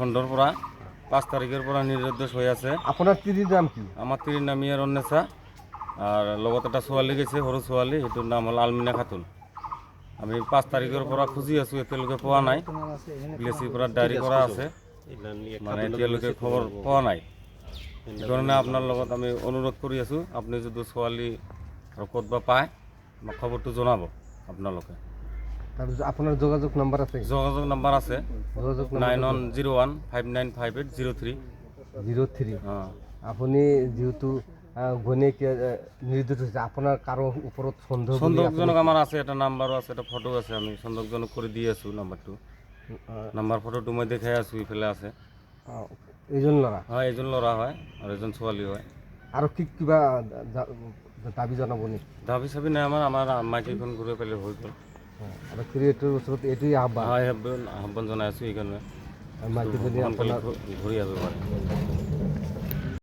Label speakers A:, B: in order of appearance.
A: খণ্ডৰ পৰা 5 তাৰিখৰ পৰা নিৰ্দেশ হৈ আছে।
B: আপোনাৰ স্ত্ৰীৰ নাম কি?
A: আমাৰ তিৰিৰ নাম ইয়াৰ অন্বেষা আৰু লগত এটা ছোৱালী গৈছে, সৰু ছোৱালী, সেইটোৰ নাম হ'ল আলমিনা খাতুন। আমি 5 তাৰিখৰ পৰা খুঁজি আছোঁ, এতিয়ালৈকে পোৱা নাই। বিলেচিৰ পৰা ডায়েৰী কৰা আছে, মানে এতিয়ালৈকে খবৰ পোৱা নাই। সেইকাৰণে আপোনাৰ লগত আমি অনুৰোধ কৰি আছোঁ, আপুনি যদি ছোৱালী আৰু ক'তবা পায় আমাক খবৰটো জনাব আপোনালোকে।
B: তাৰপিছত আপোনাৰ যোগাযোগ নম্বৰ আছে?
A: যোগাযোগ নম্বৰ আছে
B: যোগাযোগ
A: 9101595803।
B: 03।
A: অঁ,
B: আপুনি যিহেতু ঘৈণীয়েক নিৰ্দোষ হৈছে, আপোনাৰ কাৰো ওপৰত সন্দেহ বুলি
A: সন্দকজনক আমাৰ আছে, এটা নাম্বাৰো আছে, এটা ফটো আছে। আমি সন্দকজনক কৰি দি আছোঁ নাম্বাৰটো। নাম্বাৰ ফটোটো মই দেখাই আছোঁ, ইফালে আছে।
B: এইজন ল'ৰা?
A: হয়, এজন ল'ৰা হয় আৰু এজন ছোৱালী হয়।
B: আৰু কিবা দাবী জনাব নেকি?
A: দাবী চাবি নাই, আমাৰ মাইকীখন ঘূৰাই পালে হৈ গ'ল।
B: আৰু খুৰীটোৰ ওচৰত এইটোৱে আহ্বান
A: আহ্বান জনাই আছোঁ, সেইকাৰণে
B: মাইকীজনী
A: সোনকালে
B: আপোনাৰ
A: ঘূৰি আহিব পাৰে।